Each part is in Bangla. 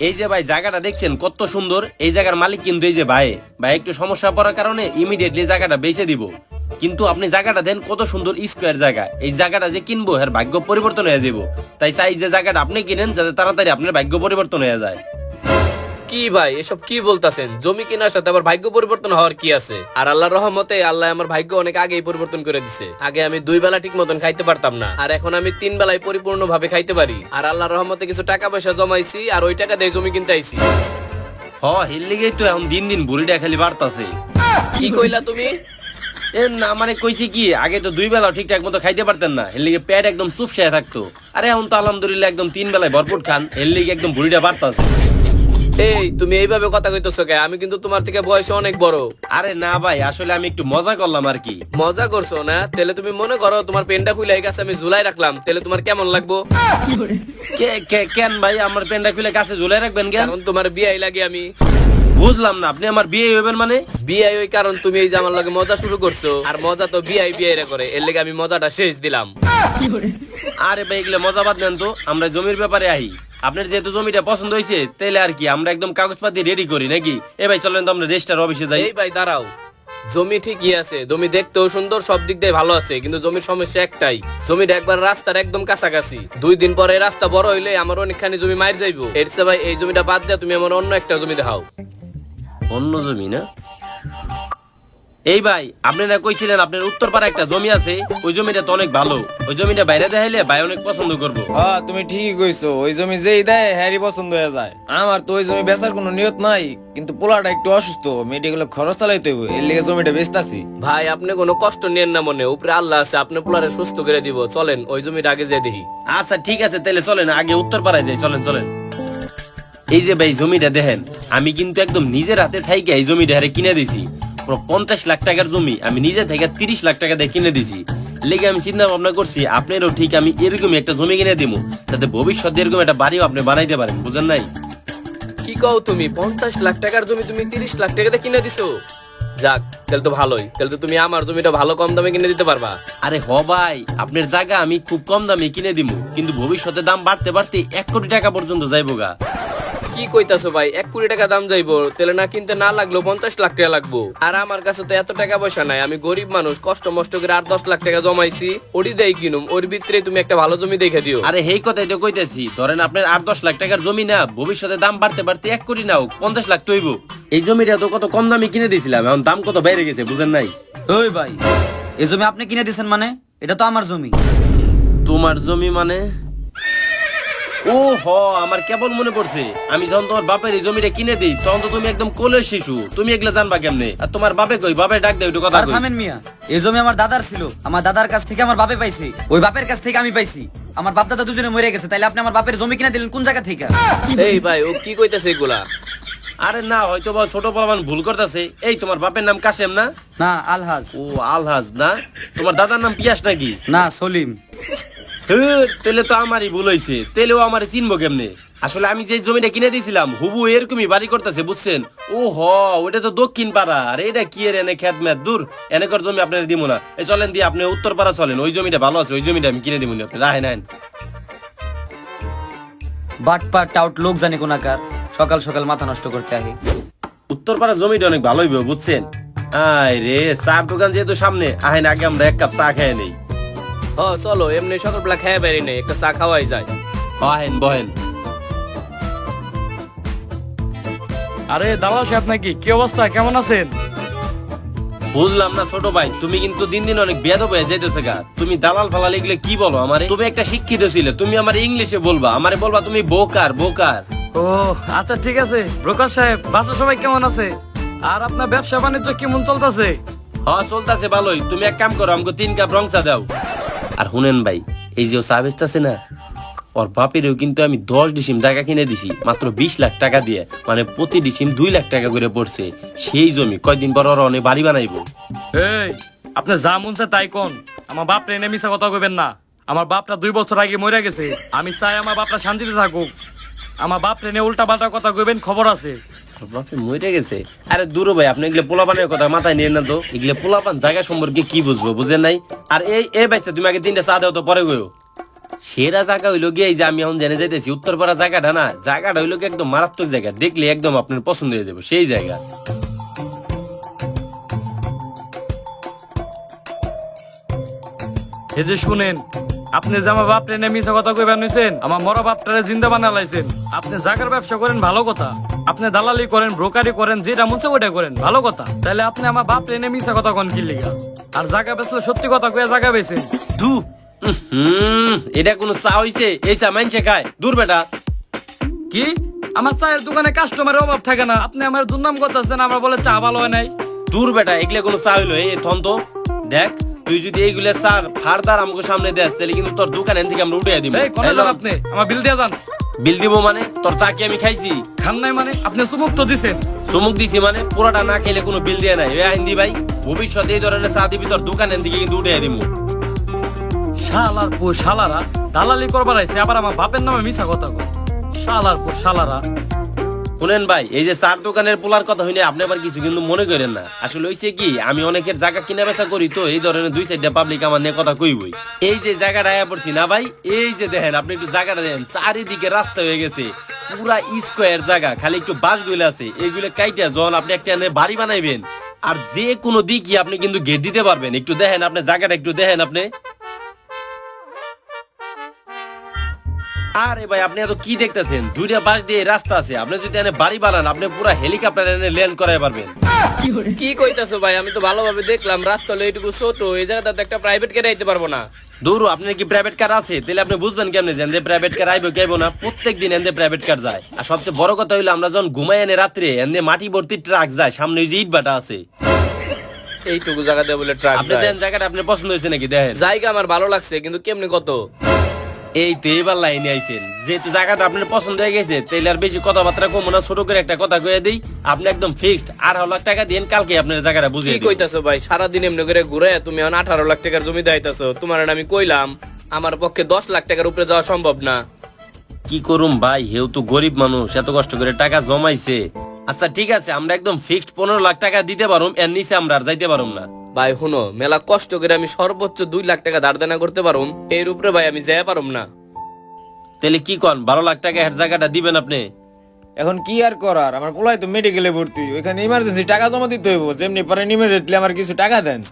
এই যে ভাই জায়গাটা দেখছেন কত সুন্দর, এই জায়গার মালিক কিন্তু এই যে ভাই একটু সমস্যা পড়ার কারণে ইমিডিয়েটলি জায়গাটা বেচে দিব। কিন্তু আপনি জায়গাটা দেন কত সুন্দর স্কোয়ার জায়গা, এই জায়গাটা যে কিনবো এর ভাগ্য পরিবর্তন হয়ে যাব। তাই চাই যে জায়গাটা আপনি কিনেন যাতে তাড়াতাড়ি আপনার ভাগ্য পরিবর্তন হয়ে যায়। কি ভাই এসব কি বলতাছেন? জমি কেনার সাথে আবার ভাগ্য পরিবর্তন হওয়ার কি আছে? আর আল্লাহর রহমতে আল্লাহ আমার ভাগ্য অনেক আগেই পরিবর্তন করে দিছে। আগে আমি 2 বেলা ঠিক মতন খাইতে পারতাম না, আর এখন আমি 3 বেলায় পরিপূর্ণ ভাবে খাইতে পারি। আর আল্লাহর রহমতে কিছু টাকা পয়সা জমাইছি, আর ওই টাকা দিয়ে জমি কিনতে আইছি। হিল্লিগেই তো এখন দিন দিন বুড়িটা খালি বাড়তাছে। কি কইলা তুমি? এ না মানে কইছি কি, আগে তো 2 বেলা ঠিকঠাক মতো খাইতে পারতেন না, এর লিগে পেট একদম চুপসায় থাকতো। আরে এখন তো আলহামদুলিল্লাহ একদম 3 বেলায় ভরপুর খান, এর লিগে একদম বুড়িটা বাড়তাছে। এই তুমি এইভাবে কথা কইতেছো কে? আমি কিন্তু তোমার থেকে বয়সে অনেক বড়। আরে না ভাই, আসলে আমি একটু মজা করলাম আর কি। মজা করছো না? তাহলে তুমি মনে করো তোমার পেনটা খুলে এই কাছে আমি ঝুলাই রাখলাম, তাহলে তোমার কেমন লাগবো? কেন ভাই আমার পেনটা খুলে কাছে ঝুলাই রাখবেন কেন? কারণ তোমার বিয়াই লাগে আমি। বুঝলাম না, আপনি আমার বিয়ে হইবেন মানে? বিয়াই ওই কারণ তুমি এই যে আমার লগে মজা শুরু করছো, আর মজা তো বিয়াই বিয়াইরা করে, এর লেগে আমি মজাটা শেষ দিলাম। আরে ভাই এগুলো মজা বাদ নেন তো, আমরা জমির ব্যাপারে আহি। আপনার যেহেতু জমিটা পছন্দ হয়েছে তাহলে আর কি আমরা একদম কাগজপাতি রেডি করি নাকি? এ ভাই চলেন তো আমরা রেজিস্টার অফিসে যাই। এই ভাই দাঁড়াও, জমি ঠিকই আছে, জমি দেখতেও সুন্দর, সব দিক দিয়ে ভালো আছে, কিন্তু জমির সমস্যা একটাই, জমির একবার রাস্তার একদম কাছাকাছি। 2 দিন পরে রাস্তা বড় হইলে আমার অনেকখানি জমি মার যাইবো। এর চেয়ে ভাই এই জমিটা বাদ দিয়ে তুমি আমার অন্য একটা জমি দেখাও। অন্য জমি না? এই ভাই আপনি না কইছিলেন আপনার উত্তরপাড়া একটা জমি আছে, ওই জমিটা তো অনেক ভালো, ওই জমিটা বাইরে দেখাইলে ভাই অনেক পছন্দ করবো। হ্যাঁ তুমি ঠিকই কইছো, ওই জমি যেই দেয় হ্যারি পছন্দ হয়ে যায়। আমার তো ওই জমি বেচার কোনো নিয়ত নাই, কিন্তু পোলাটা একটু অসুস্থ, মেডিকেল খরচ চালাইতে হইব, এর লেগে জমিটা বেচতাছি। ভাই আপনি কোনো কষ্ট নেন না মনে, উপরে আল্লাহ আছে, আপনি পোলারে সুস্থ করে দিব। চলেন ওই জমিটা আগে যেয়ে দেখি। আচ্ছা ঠিক আছে, তাহলে চলেন আগে উত্তরপাড়ায় যাই, চলেন চলেন। এই যে ভাই জমিটা দেখেন, আমি কিন্তু একদম নিজের হাতে থাইকে এই জমিটা হারে কিনে দিছি। পুরো 50 লাখ টাকার জমি আমি নিজে থেকে 30 লাখ টাকা দিয়ে কিনে দিছি। লেগে আমি চিন্তা ভাবনা করছি আপনারও ঠিক আমি এরকমই একটা জমি কিনে দিব, যাতে ভবিষ্যতে এরকম একটা বাড়িও আপনি বানাইতে পারেন, বুঝেন নাই? কি কও তুমি? 50 লাখ টাকার জমি তুমি 30 লাখ টাকা দিয়ে কিনে দিছো? যাক, তাহলে তো ভালোই, তাহলে তো তুমি আমার জমিটা ভালো কম দামে কিনে দিতে পারবা। আরে ভাই আপনার জায়গা আমি খুব কম দামে কিনে দিব, কিন্তু ভবিষ্যতে দাম বাড়তে বাড়তে 1 কোটি টাকা পর্যন্ত যাইবো গা। কি কইতাছো ভাই? 1 কোটি টাকা দাম যাইবো? তাহলে না কিনতে না লাগলো 50 লাখ টাকা লাগবো। আর আমার কাছে তো এত টাকা পয়সা নাই, আমি গরিব মানুষ, কষ্ট মষ্ট করে 8-10 লাখ টাকা জমাইছি, ওটি দেই কিনুম, ওর ভিতরে তুমি একটা ভালো জমি দেখে দিও। আরে হেই কথাই তো কইতেছি, ধরেন আপনার 8-10 লাখ টাকার জমি না, ভবিষ্যতে দাম বাড়তে বাড়তে 1 কোটি নাও 50 লাখ তৈব। এই জমিটা তো কত কম দামে কিনে দিয়েছিলাম, এখন দাম কত বেড়ে গেছে, বুঝেন নাই? ওই ভাই, এই জমি আপনি কিনে দিয়েছেন মানে? এটা তো আমার জমি। তোমার জমি মানে? ও আমার কেবল মনে পড়ছে, আমি যখন তোমার বাপের এই জমিটা কিনে দিই তখন তো তুমি একদম কোলের শিশু, তুমি এগুলা জানবা কেমনে? আর তোমার বাপে কই? বাপে ডাক দেয় একটু কথা আর কই। থামেন মিয়া, এই জমি আমার দাদার ছিল, আমার দাদার কাছ থেকে আমার বাপে পাইছে, ওই বাপের কাছ থেকে আমি পাইছি। আমার বাপ দাদা দুজনে মরে গেছে, তাইলে আপনি আমার বাপের জমি কিনে দিলেন কোন জায়গা থেকে? এই ভাই ও কি কইতাছে এগুলা? আরে না, হয়তো বা ছোট পোলাপান ভুল করতেছে। এই তোমার বাপের নাম কাশেম না? না, আলহাজ। ও আলহাজ না? তোমার দাদার নাম পিয়াস নাকি? না, সলিম। তেলে তো আমারই ভুল হয়েছে, তেলেও আমার চিনবো কেমনে? আসলে আমি যে জমিটা কিনে দিয়েছিলাম হুবু এরকমই বাড়ি করতেছে, বুঝছেন? ওটা তো দক্ষিণ পাড়া, আর এটা কি এর এনে খেত মেত, দূর এনেকর জমি আপনার দিব না। এই চলেন দিয়ে আপনি উত্তর পাড়া চলেন, ওই জমিটা ভালো আছে, ওই জমিটা আমি কিনে দিব না, আপনি রাহেন আইন। বাটপার টাউট লোক জানে কোনাকার, সকাল সকাল মাথা নষ্ট করতে আহি। উত্তর পাড়া জমিটা অনেক ভালো হইবে, বুঝছেন? আয় রে, চার দোকান যেহেতু সামনে, আহেন আগে আমরা 1 কাপ চা খেয়ে নেই। চলো, এমনি সকালবেলা খেয়ে বেরি নেই, একটা চা খাওয়াই যায়। আহেন বহেন। আরে দালাল সাহেব নাকি? কি অবস্থা, কেমন আছেন? বুঝলাম না ছোট ভাই, তুমি কিন্তু দিন দিন অনেক বেয়াদব হয়ে যাইতেছে গা। তুমি দালাল ফালাল এগুলো কি বলো আমারে? তুমি একটা শিক্ষিত ছিলে, তুমি আমার ইংলিশে বলবা, আমারে বলবা তুমি বোকার বোকার। ও আচ্ছা ঠিক আছে। ব্রোকার সাহেব, বাসা সবাই কেমন আছে? আর আপনার ব্যবসা বাণিজ্য কেমন চলতেছে? চলতেছে ভালোই। তুমি এক কাম করো, আমাকে 3 কাপ রং চা দাও। আর শুনেন ভাই, এই যে চা বেচতেছে না, ওর বাপেরও কিন্তু আমি 10 ডিসিম জায়গা কিনে দিছি মাত্র 20 লাখ টাকা দিয়ে, মানে প্রতি ডিসিম 2 লাখ টাকা করে পড়ছে। সেই জমি কয়দিন পর ওরা অনেক বাড়ি বানাইবো। এই আপনি যা মন চায় তাই কোন, আমার বাপরে এনে মিশা কথা কইবেন না। আমার বাপটা 2 বছর আগে মরে গেছে, আমি চাই আমার বাপটা শান্তিতে থাকুক। আমার বাপরে এনে উল্টা পাল্টা কথা কইবেন, খবর আছে। ওর বাপে মরে গেছে? আরে দূর ভাই, আপনি এগুলো পোলাপানের কথা মাথায় নিয়ে না তো। এগুলো পোলাপান জায়গা সম্পর্কে কি বুঝবো, বুঝেন নাই? আর এই বাইসটা তুমি আগে 3টা চা দাও তো, পরে গো। সেরা জায়গা হইলো গিয়ে এই যে আমি এখন জেনে যাইতেছি উত্তরপাড়া জায়গাটা না, জায়গাটা হইলো গিয়ে একদম মারাত্মক জায়গা, দেখলে একদম আপনার পছন্দ হয়ে যাবে সেই জায়গা। এই যে শুনেন, আপনি যে আমার বাপ টেনে মিশা কথা কইবেন নিছেন, আমার মরা বাপটারে জিন্দা বানালাইছেন। আপনি জায়গার ব্যবসা করেন ভালো কথা, আপনি দালালি করেন, ব্রোকারি করেন, যেটা মন চায় ওটা করেন ভালো কথা। তাহলে আপনি আমার বাপ টেনে মিশা কথা কোন কি লিগা? আর জায়গা বেচলে সত্যি কথা কইয়া জায়গা বেচেন। ধু, এটা কোনো চা হইছে? এই চা মানছে খায়? দূর বেটা। কি আমার চায়ের দোকানে কাস্টমারের অভাব থাকে না, আপনি আমার দুর্নাম করতেছেন, আমার বলে চা ভালো হয় নাই। দূর বেটা, এগুলা কোনো চা হইলো? এই থন তো দেখ, তুই যদি এইগুলা চার ফারদার আমাকে সামনে দেস তাহলে কিন্তু তোর দোকান এন থেকে আমরা উঠে দিব। এই কোনে যান আপনি? আমার বিল দিয়ে যান। বিল দিব মানে? তোর চা কি আমি খাইছি? খান নাই মানে? আপনি চুমুক তো দিছেন। চুমুক দিছি মানে? পুরোটা না খেলে কোনো বিল দিয়ে নাই। এ হিন্দি ভাই, ভবিষ্যতে এই ধরনের চা দিবি তোর দোকান এন থেকে কিন্তু উঠে দিব। শালার পো শালারা দালালি করবার আইছে, আবার আমার বাপের নামে মিছা কথা কয়। শালার পো শালারা। শুনেন ভাই, এই যে চার দোকানের পোলার কথা হইলে আপনি আবার কিছু কিন্তু মনে করেন না। আসলে হইছে কি, আমি অনেকের জায়গা কিনা বেচা করি, তো এই ধরনের দুই সাইডটা পাবলিক আমার নিয়ে কথা কইবই। এই যে জায়গাটা আয়া পড়ছি না ভাই, এই যে দেখেন, আপনি একটু জায়গাটা দেখেন, চারিদিকে রাস্তা হয়ে গেছে, পুরা স্কোয়ার জায়গা, খালি একটু বাস গুলো আছে। এইগুলো কাইটা যখন আপনি একটা বাড়ি বানাইবেন, আর যে কোনো দিকই আপনি কিন্তু গেট দিতে পারবেন। একটু দেখেন আপনি জায়গাটা, একটু দেখেন আপনি। আরে ভাই, আপনি এত কি দেখতেছেন? দুইটা বাস দিয়ে রাস্তা আছে, আপনি যদি এনে বাড়ি বানান, আপনি পুরো হেলিকপ্টার এনে ল্যান্ড করাই পারবেন। কি কইতাছো ভাই? আমি তো ভালোভাবে দেখলাম রাস্তা হলো এইটুকু ছোট, এই জায়গাটাতে একটা প্রাইভেট গাড়ি আইতে পারবো না। দূর, আপনার কি প্রাইভেট কার আছে? তাহলে আপনি বুঝবেন কেমনে যে এনে প্রাইভেট কার আইবো কেবো না? প্রত্যেক দিন এনে প্রাইভেট কার যায়। আর সবচেয়ে বড় কথা হইলো, আমরা যখন ঘুমাই এনে রাত্রে এনে মাটি ভর্তি ট্রাক যায়, সামনে ওই যে ইট ভাটা আছে। এইটুকু জায়গাতে বলে ট্রাক আপনি যায়। দেন জায়গাটা আপনার পছন্দ হয়েছে নাকি? দেখেন জায়গা আমার ভালো লাগছে, কিন্তু কেমনে কত? এই তো এবার লাইনে আইছেন, যেহেতু জায়গাটা আপনার পছন্দ হয়ে গেছে, তাইলে আর বেশি কথাবার্তা কমো না, ছোট করে একটা কথা কয়ে দিই, আপনি একদম ফিক্সড 18 লাখ টাকা দিন, কালকে আপনার জায়গাটা কি বুঝিয়ে দিই। কইতাছো ভাই? সারাদিন এমনি করে ঘুরে তুমি এখন 18 লাখ টাকার জমি দাইতাছো। তোমার আমি কইলাম আমার পক্ষে 10 লাখ টাকার উপরে যাওয়া সম্ভব না। কি করুম ভাই, হেউ তো গরিব মানুষ, এত কষ্ট করে টাকা জমাইছে। আচ্ছা ঠিক আছে, আমরা একদম ফিক্সড 15 লাখ টাকা দিতে পারুম, এর নিচে আমরা আর যাইতে পারুম না। ভাই শুনো, মেলা কষ্ট করে আমি সর্বোচ্চ 2 লাখ টাকা ধার দেনা করতে পারুম, এর উপরে ভাই আমি যাইয়া পারুম না। তাহলে কি কন, 12 লাখ টাকা এর জায়গাটা দিবেন আপনি? এখন কি আর করার, আমার পোলাই তো মেডিকেলে ভর্তি, ওইখানে ইমার্জেন্সি টাকা জমা দিতে হইব, যেমনি পারেন ইমিডিয়েটলি আমার কিছু টাকা দেন।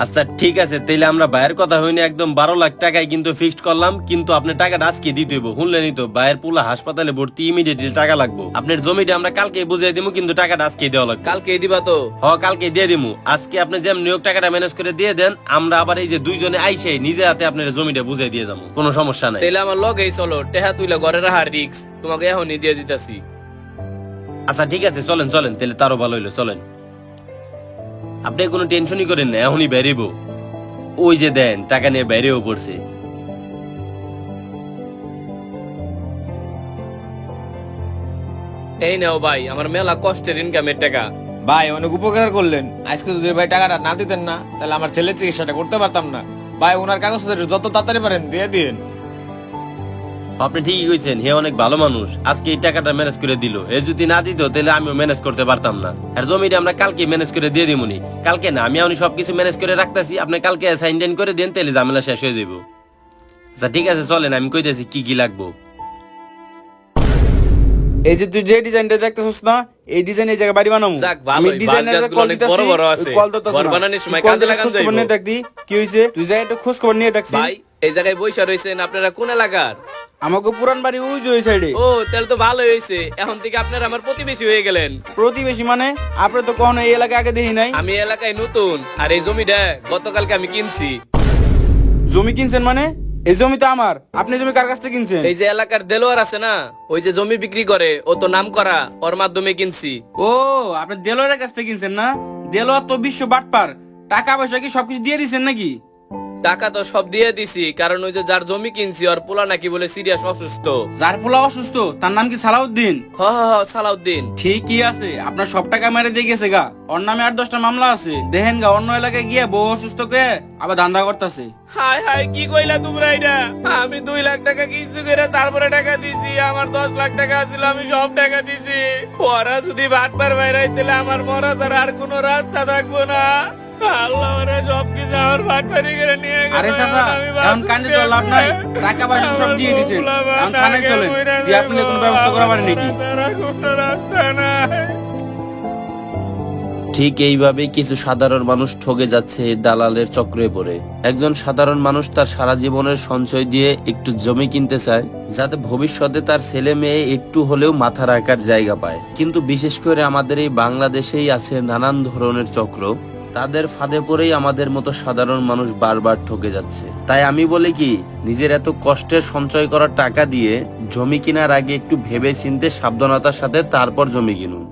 আচ্ছা ঠিক আছে, তাইলে আমরা ভাইয়ের কথা হইনি, একদম 12 লাখ টাকায় কিন্তু ফিক্সড করলাম, কিন্তু আপনি টাকাটা আজকে দিতে হইব। শুনলেনি তো, ভাইয়ের পোলা হাসপাতালে ভর্তি, ইমিডিয়েটলি টাকা লাগবে। আপনার জমিটা আমরা কালকে বুঝিয়ে দিমু, কিন্তু টাকাটা আজকে দেওয়া লাগবে। কালকে দিবা তো? কালকে দিয়ে দিমু। আজকে আপনি যেমন নিয়োগ টাকাটা ম্যানেজ করে দিয়ে দেন, আমরা আবার এই যে দুইজনে আইসে নিজে হাতে আপনার জমিটা বুঝিয়ে দিয়ে যাবো, কোনো সমস্যা নাই। তাইলে আমার লগেই চলো, টেহা তুইলা ঘরে রাখার রিক্স, তোমাকে এখনই দিয়ে দিতাছি। আচ্ছা ঠিক আছে, চলেন চলেন, তাহলে তারও ভালো হইলো, চলেন। আপনি কোনো টেনশনই করেন না, এখনই বেরিব। ওই যে দেন, টাকা নিয়ে বাইরেও পড়ছে। এই নাও ভাই, আমার মেলা কষ্টের ইনকামের টাকা। ভাই অনেক উপকার করলেন, আজকে যদি ভাই টাকাটা না দিতেন না, তাহলে আমার ছেলের চিকিৎসাটা করতে পারতাম না। ভাই ওনার কাগজপত্র যত তাড়াতাড়ি পারেন দিয়ে দিন। আপনি ঠিকই কইছেন, হে অনেক ভালো মানুষ, আজকে এই টাকাটা ম্যানেজ করে দিল। এ যদি না দিত তাহলে আমিও ম্যানেজ করতে পারতাম না। আর জমিটা আমরা কালকে ম্যানেজ করে দিয়ে দিমুনি। কালকে না, আমি সবকিছু ম্যানেজ করে রাখতেছি, আপনি কালকে সাইন টাইন করে দেন, তাহলে ঝামেলা শেষ হয়ে যাবো। আচ্ছা ঠিক আছে, চলেন, আমি কইতেছি কি কি লাগবো। এই যে তুই যে ডিজাইনটা দেখতেছিস না, এই ডিজাইন এই জায়গায় বাড়ি বানামু। যাক, ভালোই, আমি ডিজাইনারে বাঁশ গাছগুলো কল অনেক দিতাছি, বড় বড় আছে। ওই কল দিতাছ ঘর না। বানানোর সময় তুই কল কাজে দিয়ে লাগান খোঁজ খবর যাইবো। নিয়ে দেখদি কি হইছে, তুই যাই একটু খোঁজ খবর নিয়ে দেখছিস। ভাই এই জায়গায় বইসা রয়েছেন, আপনারা কোন এলাকার? আমাকে পুরান বাড়ি ওই যে ওই সাইডে। ও তাহলে তো ভালোই হয়েছে, এখন থেকে আপনারা আমার প্রতিবেশী হয়ে গেলেন। প্রতিবেশী মানে? আপনি তো কখনো এই এলাকা আগে দেখি নাই। আমি এলাকায় নতুন, আর এই জমিটা গতকালকে আমি কিনছি। জমি কিনছেন মানে? এই জমি তো আমার। আপনি জমি কার কাছ থেকে কিনছেন? এই যে এলাকার দেলোয়ার আছে না, ওই যে জমি বিক্রি করে, ও তো নাম করা, ওর মাধ্যমে কিনছি। ও, আপনি দেলোয়ারের কাছ থেকে কিনছেন না? দেলোয়ার তো বিশ্ব বাটপার, টাকা পয়সা কি সবকিছু দিয়ে দিছেন নাকি? টাকা তো সব দিয়ে দিছি, কারণ ওই যে যার জমি কিনছি ওর পোলা নাকি বলে সিরিয়াস অসুস্থ। যার পোলা অসুস্থ তার নাম কি সালাউদ্দিন? হ হ হ, সালাউদ্দিন। ঠিকই আছে, আপনার সব টাকা মেরে দিয়ে গেছে গা। ওর নামে 8-10টা মামলা আছে। দেখেন গা, অন্য এলাকায় গিয়ে বউ অসুস্থ কে আবার ধান্দা করতেছে। হাই হাই, কি কইলা তোমরা এটা? আমি 2 লাখ টাকা কিস্তি করে তারপরে টাকা দিছি, আমার 10 লাখ টাকা ছিল, আমি সব টাকা দিছি। ওরা যদি বাটবার বাইরে তাহলে আমার মরা ছাড়া আর কোনো রাস্তা থাকবো না। আল্লাহ ওরে সবকিছু আমার বাটপারি করে নিয়ে গেল। আরে চাচা এখন কান্দে তো লাভ নাই, টাকা পয়সা সব দিয়ে দিছেন, এখন থানায় চলেন, দিয়ে আপনি কোনো ব্যবস্থা করা পারেন নাকি? রাস্তা নাই। ঠিক এইভাবেই কিছু সাধারণ মানুষ ঠকে যাচ্ছে এই দালালের চক্রে পড়ে। একজন সাধারণ মানুষ তার সারা জীবনের সঞ্চয় দিয়ে একটু জমি কিনতে চায়, যাতে ভবিষ্যতে তার ছেলে মেয়ে একটু হলেও মাথা রাখার জায়গা পায়। কিন্তু বিশেষ করে আমাদের এই বাংলাদেশেই আছে নানান ধরনের চক্র, তাদের ফাঁদে পড়েই আমাদের মতো সাধারণ মানুষ বারবার ঠকে যাচ্ছে। তাই আমি বলি কি, নিজের এত কষ্টের সঞ্চয় করা টাকা দিয়ে জমি কেনার আগে একটু ভেবে চিন্তে সাবধানতার সাথে তারপর জমি কিনুন।